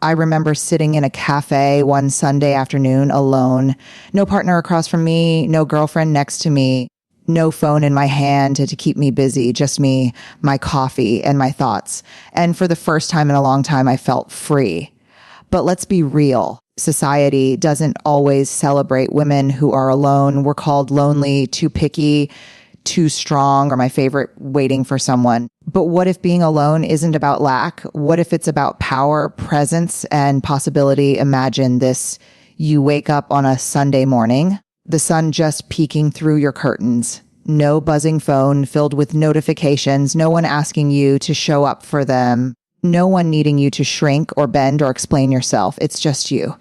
I remember sitting in a cafe one Sunday afternoon alone, no partner across from me, no girlfriend next to me, no phone in my hand to keep me busy, just me, my coffee, and my thoughts. And for the first time in a long time, I felt free. But let's be real. Society doesn't always celebrate women who are alone. We're called lonely, too picky, too strong, or my favorite, waiting for someone. But what if being alone isn't about lack? What if it's about power, presence, and possibility? Imagine this. You wake up on a Sunday morning, the sun just peeking through your curtains. No buzzing phone filled with notifications, no one asking you to show up for them, no one needing you to shrink or bend or explain yourself. It's just you.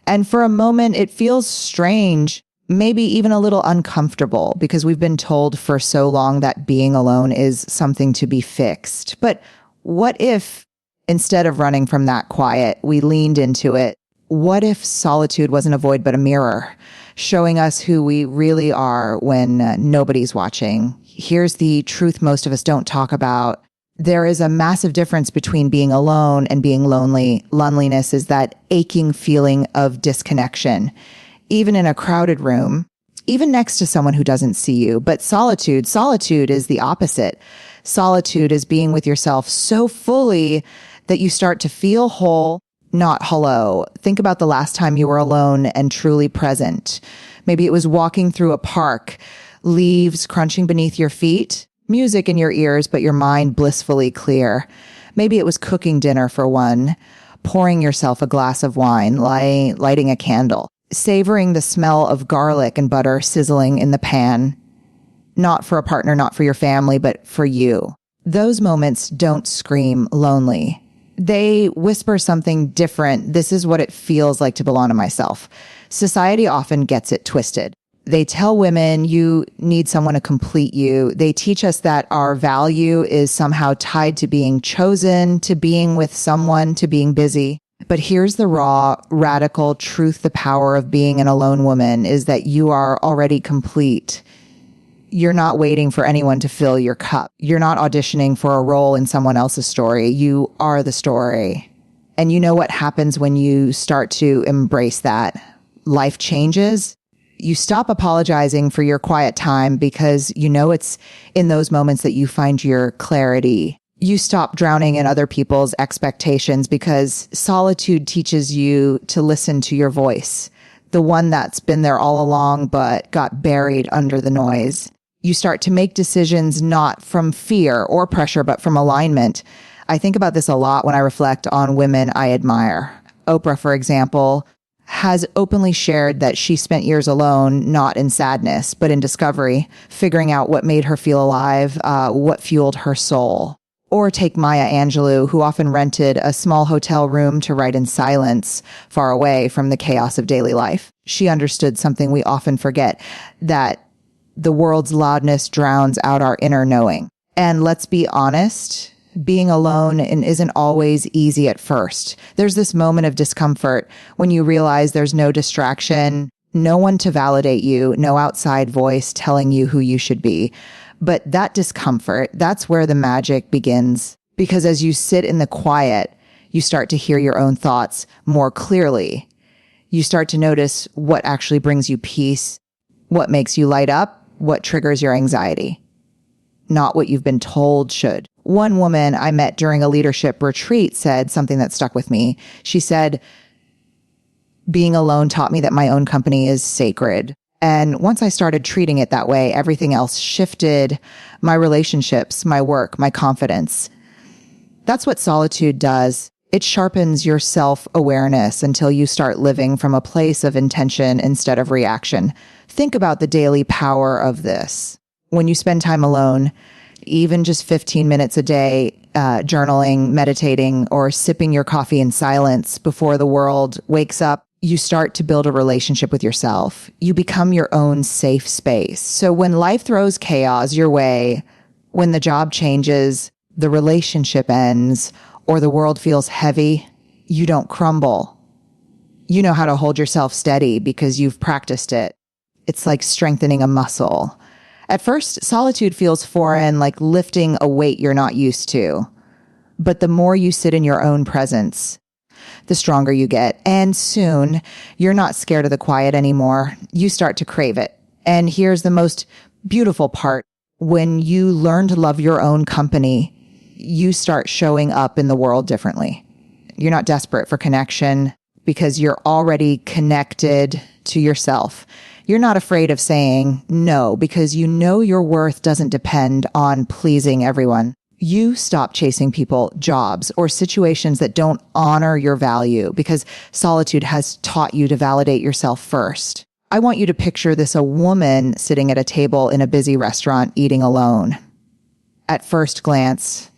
And for a moment, it feels strange, maybe even a little uncomfortable, because we've been told for so long that being alone is something to be fixed. But what if, instead of running from that quiet, we leaned into it? What if solitude wasn't a void but a mirror, showing us who we really are when nobody's watching? Here's the truth most of us don't talk about. There is a massive difference between being alone and being lonely. Loneliness is that aching feeling of disconnection, even in a crowded room, even next to someone who doesn't see you. But solitude is the opposite. Solitude is being with yourself so fully that you start to feel whole, not hollow. Think about the last time you were alone and truly present. Maybe it was walking through a park, leaves crunching beneath your feet, music in your ears, but your mind blissfully clear. Maybe it was cooking dinner for one, pouring yourself a glass of wine, lighting a candle, savoring the smell of garlic and butter sizzling in the pan. Not for a partner, not for your family, but for you. Those moments don't scream lonely. They whisper something different. This is what it feels like to belong to myself. Society often gets it twisted. They tell women you need someone to complete you. They teach us that our value is somehow tied to being chosen, to being with someone, to being busy. But here's the raw, radical truth. The power of being an alone woman is that you are already complete. You're not waiting for anyone to fill your cup. You're not auditioning for a role in someone else's story. You are the story. And you know what happens when you start to embrace that? Life changes. You stop apologizing for your quiet time because you know it's in those moments that you find your clarity. You stop drowning in other people's expectations because solitude teaches you to listen to your voice, the one that's been there all along but got buried under the noise. You start to make decisions not from fear or pressure, but from alignment. I think about this a lot when I reflect on women I admire. Oprah, for example, has openly shared that she spent years alone, not in sadness, but in discovery, figuring out what made her feel alive, what fueled her soul. Or take Maya Angelou, who often rented a small hotel room to write in silence, far away from the chaos of daily life. She understood something we often forget, that the world's loudness drowns out our inner knowing. And let's be honest, being alone isn't always easy at first. There's this moment of discomfort when you realize there's no distraction, no one to validate you, no outside voice telling you who you should be. But that discomfort, that's where the magic begins. Because as you sit in the quiet, you start to hear your own thoughts more clearly. You start to notice what actually brings you peace, what makes you light up, what triggers your anxiety. Not what you've been told should. One woman I met during a leadership retreat said something that stuck with me. She said, being alone taught me that my own company is sacred. And once I started treating it that way, everything else shifted. My relationships, my work, my confidence. That's what solitude does. It sharpens your self-awareness until you start living from a place of intention instead of reaction. Think about the daily power of this. When you spend time alone, even just 15 minutes a day, journaling, meditating, or sipping your coffee in silence before the world wakes up, you start to build a relationship with yourself. You become your own safe space. So when life throws chaos your way, when the job changes, the relationship ends, or the world feels heavy, you don't crumble. You know how to hold yourself steady because you've practiced it. It's like strengthening a muscle. At first, solitude feels foreign, like lifting a weight you're not used to. But the more you sit in your own presence, the stronger you get. And soon you're not scared of the quiet anymore. You start to crave it. And here's the most beautiful part. When you learn to love your own company, you start showing up in the world differently. You're not desperate for connection because you're already connected to yourself. You're not afraid of saying no because you know your worth doesn't depend on pleasing everyone. You stop chasing people, jobs, or situations that don't honor your value because solitude has taught you to validate yourself first. I want you to picture this: a woman sitting at a table in a busy restaurant eating alone. At first glance,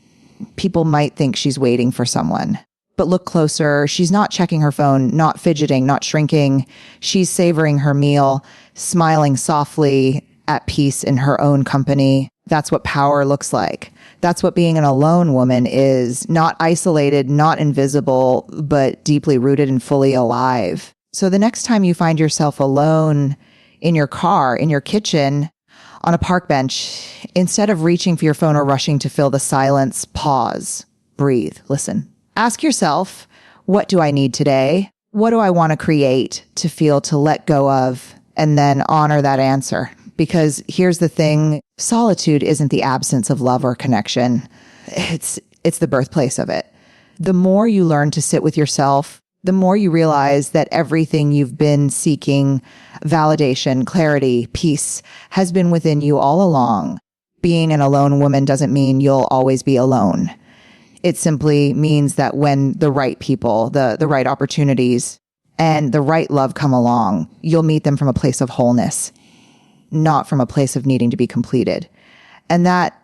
people might think she's waiting for someone. But look closer. She's not checking her phone, not fidgeting, not shrinking. She's savoring her meal, smiling softly, at peace in her own company. That's what power looks like. That's what being an alone woman is. Not isolated, not invisible, but deeply rooted and fully alive. So the next time you find yourself alone in your car, in your kitchen, on a park bench, instead of reaching for your phone or rushing to fill the silence, pause, breathe, listen. Ask yourself, what do I need today? What do I want to create to feel, to let go of, and then honor that answer? Because here's the thing, solitude isn't the absence of love or connection. It's the birthplace of it. The more you learn to sit with yourself, the more you realize that everything you've been seeking, validation, clarity, peace, has been within you all along. Being an alone woman doesn't mean you'll always be alone. It simply means that when the right people, the right opportunities, and the right love come along, you'll meet them from a place of wholeness, not from a place of needing to be completed. And that,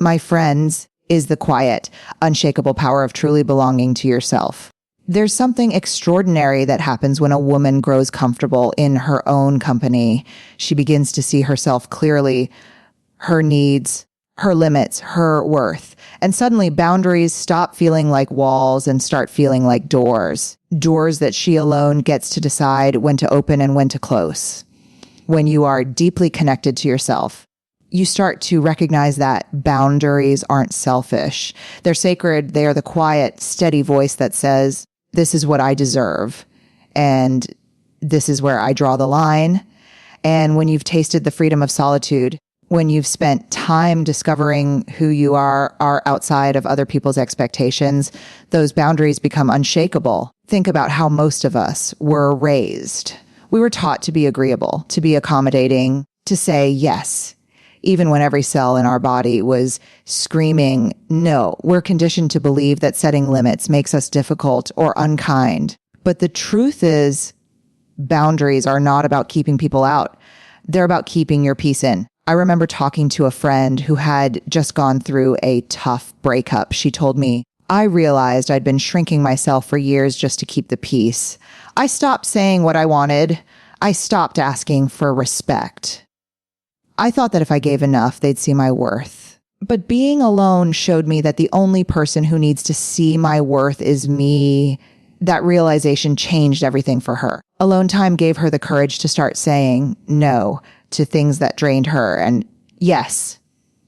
my friends, is the quiet, unshakable power of truly belonging to yourself. There's something extraordinary that happens when a woman grows comfortable in her own company. She begins to see herself clearly, her needs, her limits, her worth. And suddenly boundaries stop feeling like walls and start feeling like doors. Doors that she alone gets to decide when to open and when to close. When you are deeply connected to yourself, you start to recognize that boundaries aren't selfish. They're sacred. They are the quiet, steady voice that says, this is what I deserve. And this is where I draw the line. And when you've tasted the freedom of solitude, when you've spent time discovering who you are outside of other people's expectations, those boundaries become unshakable. Think about how most of us were raised. We were taught to be agreeable, to be accommodating, to say yes, even when every cell in our body was screaming no. We're conditioned to believe that setting limits makes us difficult or unkind. But the truth is, boundaries are not about keeping people out. They're about keeping your peace in. I remember talking to a friend who had just gone through a tough breakup. She told me, I realized I'd been shrinking myself for years just to keep the peace. I stopped saying what I wanted. I stopped asking for respect. I thought that if I gave enough, they'd see my worth. But being alone showed me that the only person who needs to see my worth is me. That realization changed everything for her. Alone time gave her the courage to start saying no to things that drained her and yes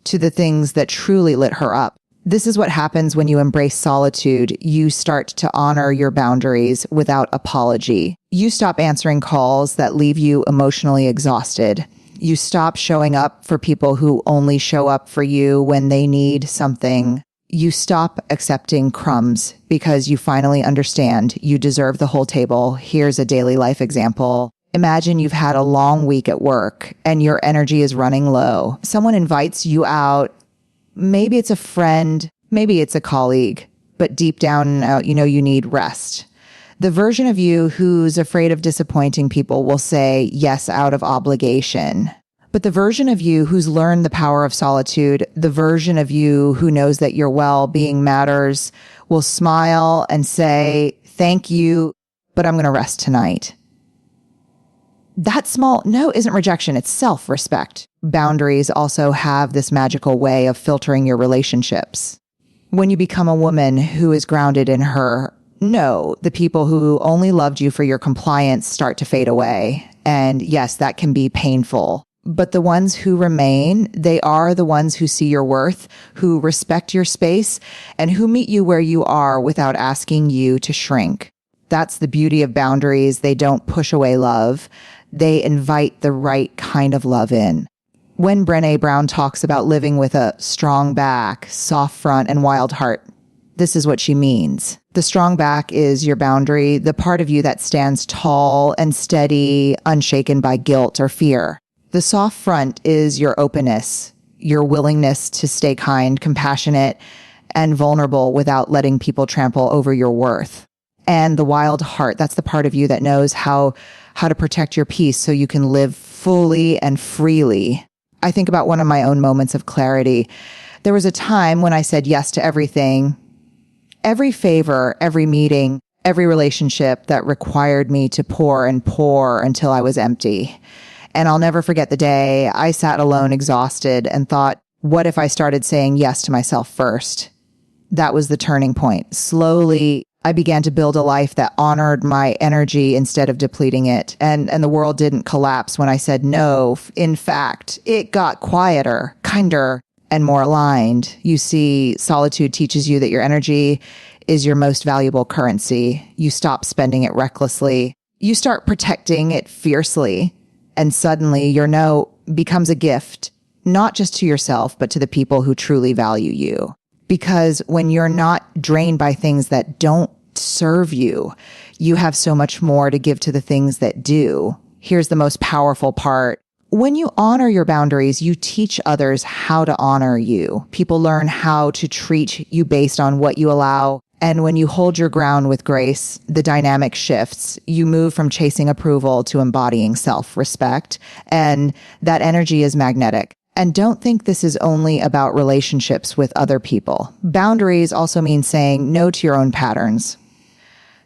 to the things that truly lit her up. This is what happens when you embrace solitude. You start to honor your boundaries without apology. You stop answering calls that leave you emotionally exhausted. You stop showing up for people who only show up for you when they need something. You stop accepting crumbs because you finally understand you deserve the whole table. Here's a daily life example. Imagine you've had a long week at work and your energy is running low. Someone invites you out. Maybe it's a friend, maybe it's a colleague, but deep down, you know you need rest. The version of you who's afraid of disappointing people will say yes out of obligation. But the version of you who's learned the power of solitude, the version of you who knows that your well-being matters, will smile and say, thank you, but I'm going to rest tonight. That small no isn't rejection, it's self-respect. Boundaries also have this magical way of filtering your relationships. When you become a woman who is grounded in her no, the people who only loved you for your compliance start to fade away. And yes, that can be painful. But the ones who remain, they are the ones who see your worth, who respect your space, and who meet you where you are without asking you to shrink. That's the beauty of boundaries. They don't push away love. They invite the right kind of love in. When Brené Brown talks about living with a strong back, soft front, and wild heart, this is what she means. The strong back is your boundary, the part of you that stands tall and steady, unshaken by guilt or fear. The soft front is your openness, your willingness to stay kind, compassionate, and vulnerable without letting people trample over your worth. And the wild heart, that's the part of you that knows how to protect your peace so you can live fully and freely. I think about one of my own moments of clarity. There was a time when I said yes to everything, every favor, every meeting, every relationship that required me to pour and pour until I was empty. And I'll never forget the day I sat alone, exhausted, and thought, what if I started saying yes to myself first? That was the turning point. Slowly, I began to build a life that honored my energy instead of depleting it. And the world didn't collapse when I said no. In fact, it got quieter, kinder, and more aligned. You see, solitude teaches you that your energy is your most valuable currency. You stop spending it recklessly. You start protecting it fiercely. And suddenly your no becomes a gift, not just to yourself, but to the people who truly value you. Because when you're not drained by things that don't serve you, you have so much more to give to the things that do. Here's the most powerful part. When you honor your boundaries, you teach others how to honor you. People learn how to treat you based on what you allow. And when you hold your ground with grace, the dynamic shifts. You move from chasing approval to embodying self-respect. And that energy is magnetic. And don't think this is only about relationships with other people. Boundaries also mean saying no to your own patterns.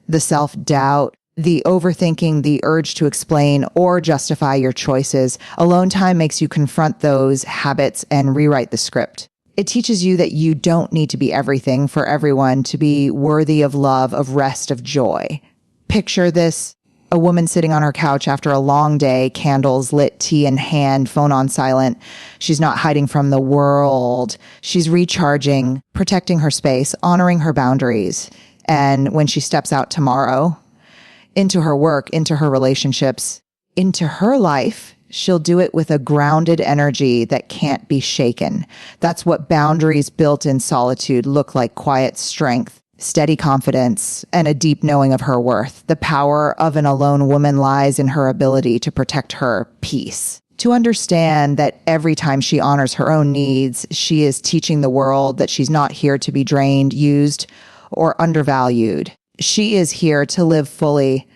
The self-doubt, the overthinking, the urge to explain or justify your choices. Alone time makes you confront those habits and rewrite the script. It teaches you that you don't need to be everything for everyone to be worthy of love, of rest, of joy. Picture this. A woman sitting on her couch after a long day, candles lit, tea in hand, phone on silent. She's not hiding from the world. She's recharging, protecting her space, honoring her boundaries. And when she steps out tomorrow, into her work, into her relationships, into her life, she'll do it with a grounded energy that can't be shaken. That's what boundaries built in solitude look like: quiet strength, steady confidence, and a deep knowing of her worth. The power of an alone woman lies in her ability to protect her peace. To understand that every time she honors her own needs, she is teaching the world that she's not here to be drained, used, or undervalued. She is here to live fully.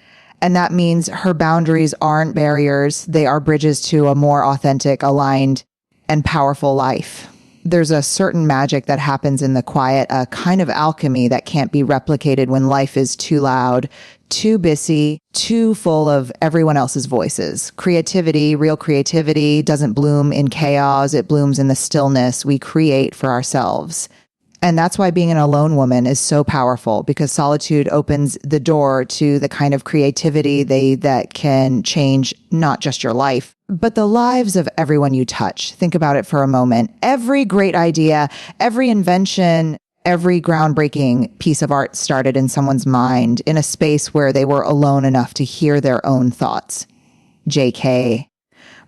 And that means her boundaries aren't barriers. They are bridges to a more authentic, aligned, and powerful life. There's a certain magic that happens in the quiet, a kind of alchemy that can't be replicated when life is too loud, too busy, too full of everyone else's voices. Creativity, real creativity, doesn't bloom in chaos. It blooms in the stillness we create for ourselves. And that's why being an alone woman is so powerful, because solitude opens the door to the kind of creativity that can change not just your life, but the lives of everyone you touch. Think about it for a moment. Every great idea, every invention, every groundbreaking piece of art started in someone's mind, in a space where they were alone enough to hear their own thoughts. J.K.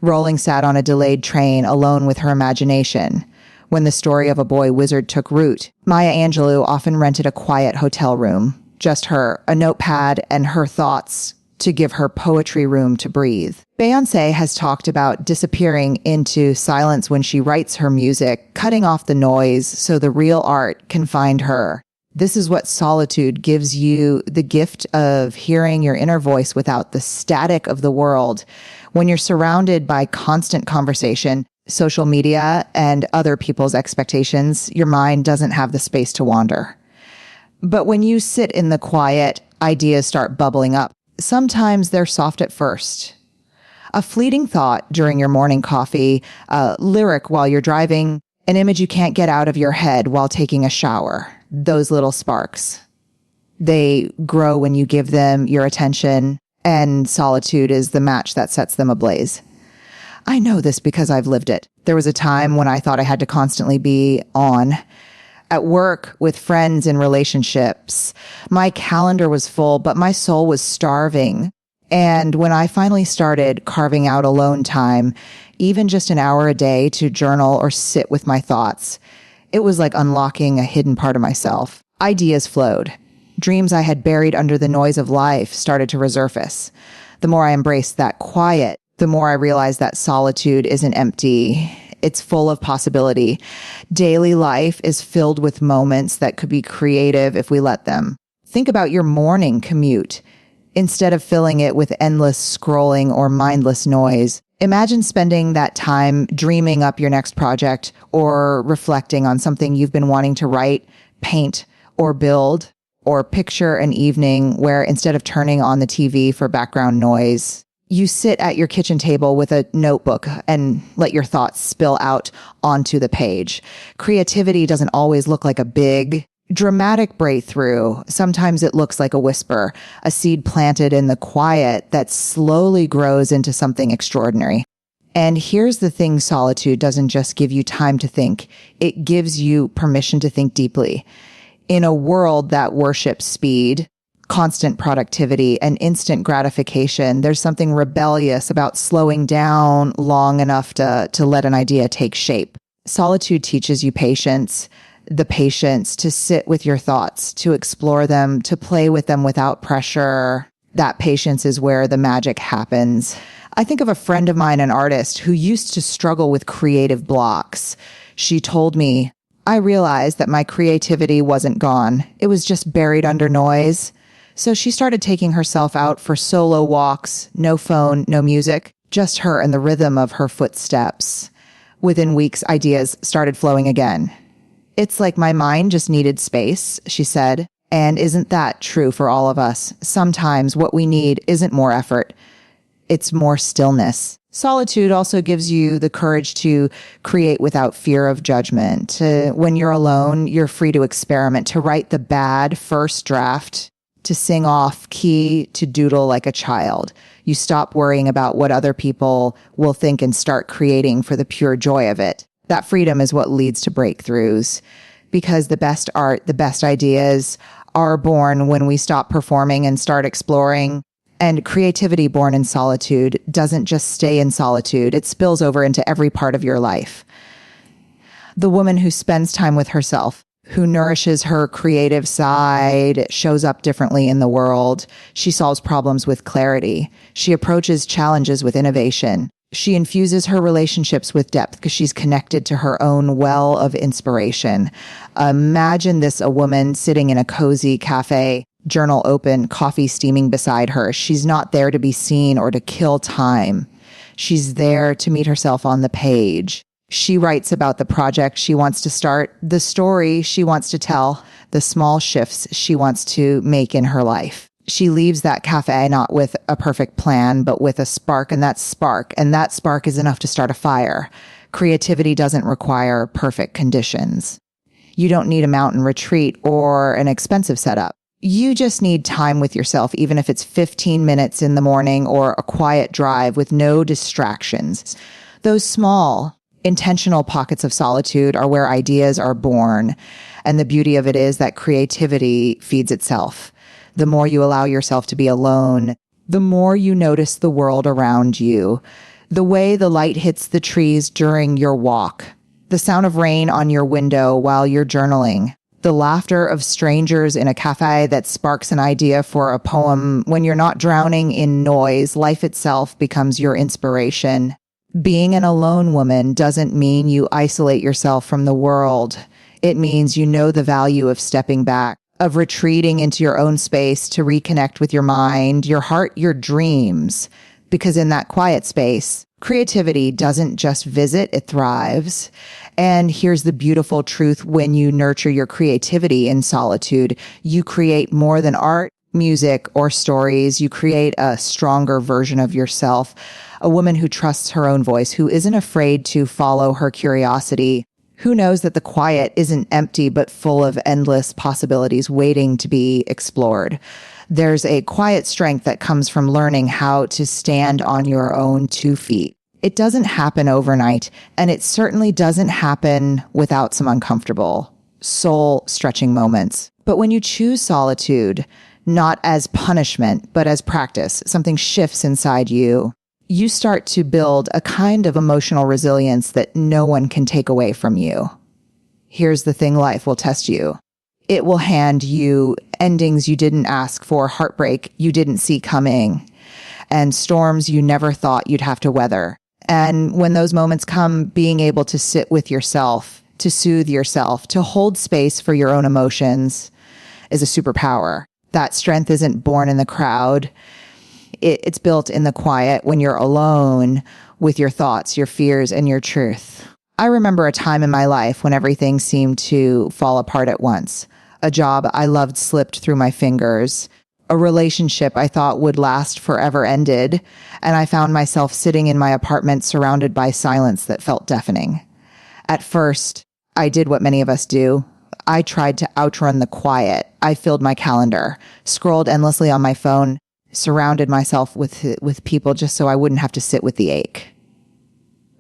Rowling sat on a delayed train alone with her imagination. When the story of a boy wizard took root, Maya Angelou often rented a quiet hotel room, just her, a notepad, and her thoughts to give her poetry room to breathe. Beyoncé has talked about disappearing into silence when she writes her music, cutting off the noise so the real art can find her. This is what solitude gives you, the gift of hearing your inner voice without the static of the world. When you're surrounded by constant conversation, social media, and other people's expectations, your mind doesn't have the space to wander. But when you sit in the quiet, ideas start bubbling up. Sometimes they're soft at first. A fleeting thought during your morning coffee, a lyric while you're driving, an image you can't get out of your head while taking a shower. Those little sparks. They grow when you give them your attention, and solitude is the match that sets them ablaze. I know this because I've lived it. There was a time when I thought I had to constantly be on. at work, with friends, in relationships. My calendar was full, but my soul was starving. And when I finally started carving out alone time, even just an hour a day to journal or sit with my thoughts, it was like unlocking a hidden part of myself. Ideas flowed. Dreams I had buried under the noise of life started to resurface. The more I embraced that quiet, the more I realized that solitude isn't empty. It's full of possibility. Daily life is filled with moments that could be creative if we let them. Think about your morning commute. Instead of filling it with endless scrolling or mindless noise, imagine spending that time dreaming up your next project or reflecting on something you've been wanting to write, paint, or build, or picture an evening where instead of turning on the TV for background noise, you sit at your kitchen table with a notebook and let your thoughts spill out onto the page. Creativity doesn't always look like a big, dramatic breakthrough. Sometimes it looks like a whisper, a seed planted in the quiet that slowly grows into something extraordinary. And here's the thing: solitude doesn't just give you time to think. It gives you permission to think deeply. In a world that worships speed, constant productivity, and instant gratification, there's something rebellious about slowing down long enough to let an idea take shape. Solitude teaches you patience, the patience to sit with your thoughts, to explore them, to play with them without pressure. That patience is where the magic happens. I think of a friend of mine, an artist, who used to struggle with creative blocks. She told me, "I realized that my creativity wasn't gone. It was just buried under noise." So she started taking herself out for solo walks, no phone, no music, just her and the rhythm of her footsteps. Within weeks, ideas started flowing again. "It's like my mind just needed space," she said. And isn't that true for all of us? Sometimes what we need isn't more effort, it's more stillness. Solitude also gives you the courage to create without fear of judgment. When you're alone, you're free to experiment, to write the bad first draft, to sing off key, to doodle like a child. You stop worrying about what other people will think and start creating for the pure joy of it. That freedom is what leads to breakthroughs, because the best art, the best ideas are born when we stop performing and start exploring. And creativity born in solitude doesn't just stay in solitude, it spills over into every part of your life. The woman who spends time with herself, who nourishes her creative side, shows up differently in the world. She solves problems with clarity. She approaches challenges with innovation. She infuses her relationships with depth because she's connected to her own well of inspiration. Imagine this: a woman sitting in a cozy cafe, journal open, coffee steaming beside her. She's not there to be seen or to kill time. She's there to meet herself on the page. She writes about the project she wants to start, the story she wants to tell, the small shifts she wants to make in her life. She leaves that cafe not with a perfect plan, but with a spark, and that spark is enough to start a fire. Creativity doesn't require perfect conditions. You don't need a mountain retreat or an expensive setup. You just need time with yourself, even if it's 15 minutes in the morning or a quiet drive with no distractions. Those small, intentional pockets of solitude are where ideas are born. And the beauty of it is that creativity feeds itself. The more you allow yourself to be alone, the more you notice the world around you. The way the light hits the trees during your walk, the sound of rain on your window while you're journaling, the laughter of strangers in a cafe that sparks an idea for a poem. When you're not drowning in noise, life itself becomes your inspiration. Being an alone woman doesn't mean you isolate yourself from the world. It means you know the value of stepping back, of retreating into your own space to reconnect with your mind, your heart, your dreams. Because in that quiet space, creativity doesn't just visit, it thrives. And here's the beautiful truth: when you nurture your creativity in solitude, you create more than art, music, or stories. You create a stronger version of yourself, a woman who trusts her own voice, who isn't afraid to follow her curiosity, who knows that the quiet isn't empty but full of endless possibilities waiting to be explored. There's a quiet strength that comes from learning how to stand on your own 2 feet. It doesn't happen overnight, and it certainly doesn't happen without some uncomfortable soul stretching moments. But when you choose solitude, not as punishment, but as practice, something shifts inside you. You start to build a kind of emotional resilience that no one can take away from you. Here's the thing, life will test you. It will hand you endings you didn't ask for, heartbreak you didn't see coming, and storms you never thought you'd have to weather. And when those moments come, being able to sit with yourself, to soothe yourself, to hold space for your own emotions is a superpower. That strength isn't born in the crowd. It's built in the quiet when you're alone with your thoughts, your fears, and your truth. I remember a time in my life when everything seemed to fall apart at once. A job I loved slipped through my fingers. A relationship I thought would last forever ended, and I found myself sitting in my apartment surrounded by silence that felt deafening. At first, I did what many of us do. I tried to outrun the quiet. I filled my calendar, scrolled endlessly on my phone, surrounded myself with people just so I wouldn't have to sit with the ache.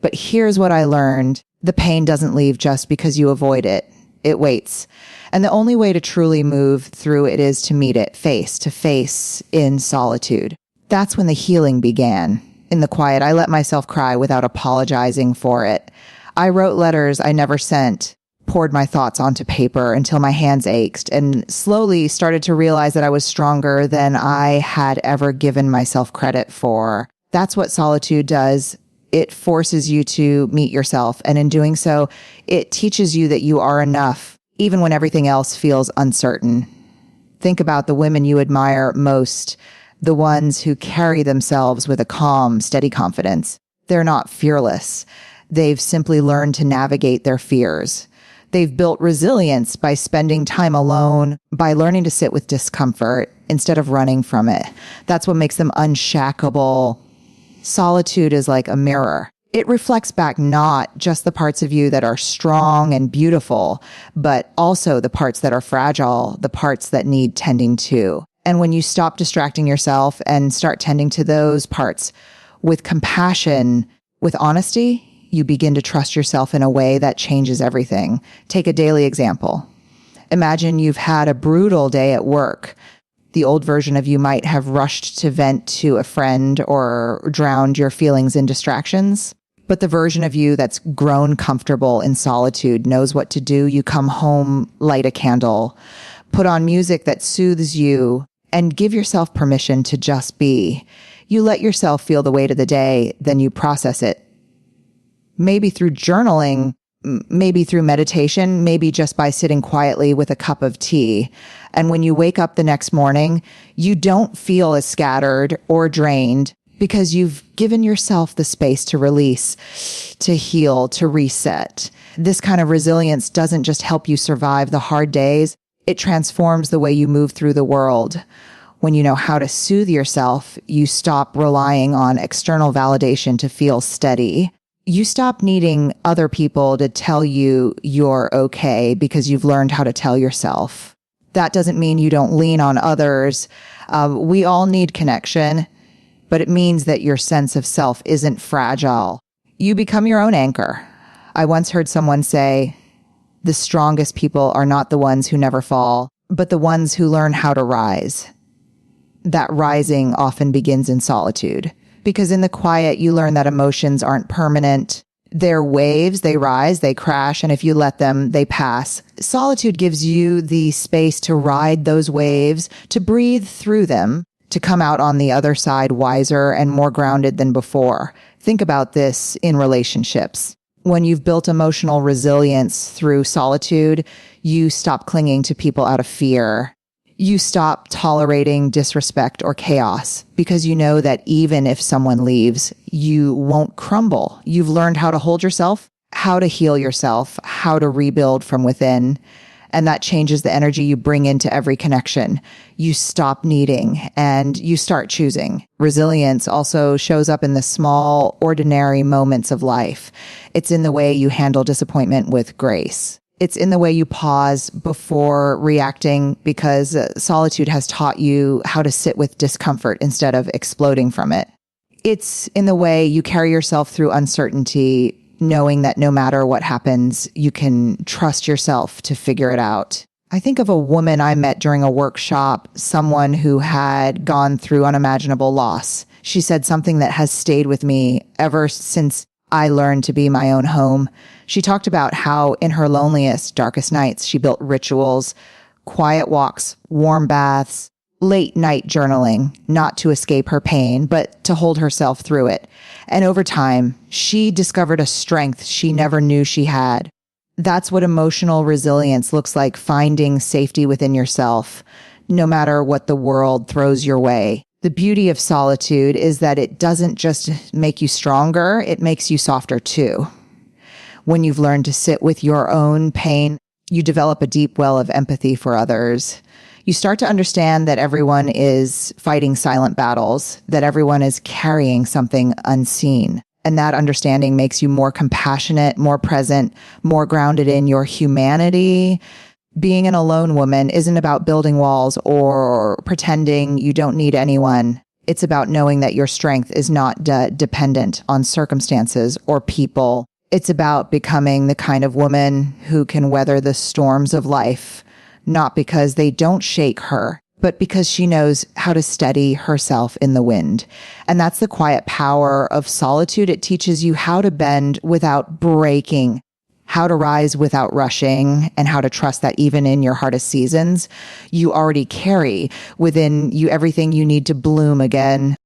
But here's what I learned. The pain doesn't leave just because you avoid it. It waits. And the only way to truly move through it is to meet it face to face in solitude. That's when the healing began. In the quiet, I let myself cry without apologizing for it. I wrote letters I never sent, poured my thoughts onto paper until my hands ached, and slowly started to realize that I was stronger than I had ever given myself credit for. That's what solitude does. It forces you to meet yourself, and in doing so, it teaches you that you are enough, even when everything else feels uncertain. Think about the women you admire most, the ones who carry themselves with a calm, steady confidence. They're not fearless. They've simply learned to navigate their fears. They've built resilience by spending time alone, by learning to sit with discomfort instead of running from it. That's what makes them unshakable. Solitude is like a mirror. It reflects back not just the parts of you that are strong and beautiful, but also the parts that are fragile, the parts that need tending to. And when you stop distracting yourself and start tending to those parts with compassion, with honesty, you begin to trust yourself in a way that changes everything. Take a daily example. Imagine you've had a brutal day at work. The old version of you might have rushed to vent to a friend or drowned your feelings in distractions. But the version of you that's grown comfortable in solitude knows what to do. You come home, light a candle, put on music that soothes you, and give yourself permission to just be. You let yourself feel the weight of the day, then you process it. Maybe through journaling, maybe through meditation, maybe just by sitting quietly with a cup of tea. And when you wake up the next morning, you don't feel as scattered or drained because you've given yourself the space to release, to heal, to reset. This kind of resilience doesn't just help you survive the hard days, it transforms the way you move through the world. When you know how to soothe yourself, you stop relying on external validation to feel steady. You stop needing other people to tell you you're okay because you've learned how to tell yourself. That doesn't mean you don't lean on others. We all need connection, but it means that your sense of self isn't fragile. You become your own anchor. I once heard someone say, the strongest people are not the ones who never fall, but the ones who learn how to rise. That rising often begins in solitude. Because in the quiet, you learn that emotions aren't permanent. They're waves, they rise, they crash, and if you let them, they pass. Solitude gives you the space to ride those waves, to breathe through them, to come out on the other side wiser and more grounded than before. Think about this in relationships. When you've built emotional resilience through solitude, you stop clinging to people out of fear. You stop tolerating disrespect or chaos because you know that even if someone leaves, you won't crumble. You've learned how to hold yourself, how to heal yourself, how to rebuild from within. And that changes the energy you bring into every connection. You stop needing and you start choosing. Resilience also shows up in the small, ordinary moments of life. It's in the way you handle disappointment with grace. It's in the way you pause before reacting because solitude has taught you how to sit with discomfort instead of exploding from it. It's in the way you carry yourself through uncertainty knowing that no matter what happens, you can trust yourself to figure it out. I think of a woman I met during a workshop, someone who had gone through unimaginable loss. She said something that has stayed with me ever since I learned to be my own home. She talked about how in her loneliest, darkest nights, she built rituals, quiet walks, warm baths, late night journaling, not to escape her pain, but to hold herself through it. And over time, she discovered a strength she never knew she had. That's what emotional resilience looks like, finding safety within yourself, no matter what the world throws your way. The beauty of solitude is that it doesn't just make you stronger, it makes you softer too. When you've learned to sit with your own pain, you develop a deep well of empathy for others. You start to understand that everyone is fighting silent battles, that everyone is carrying something unseen. And that understanding makes you more compassionate, more present, more grounded in your humanity. Being an alone woman isn't about building walls or pretending you don't need anyone. It's about knowing that your strength is not dependent on circumstances or people. It's about becoming the kind of woman who can weather the storms of life, not because they don't shake her, but because she knows how to steady herself in the wind. And that's the quiet power of solitude. It teaches you how to bend without breaking, how to rise without rushing, and how to trust that even in your hardest seasons, you already carry within you everything you need to bloom again.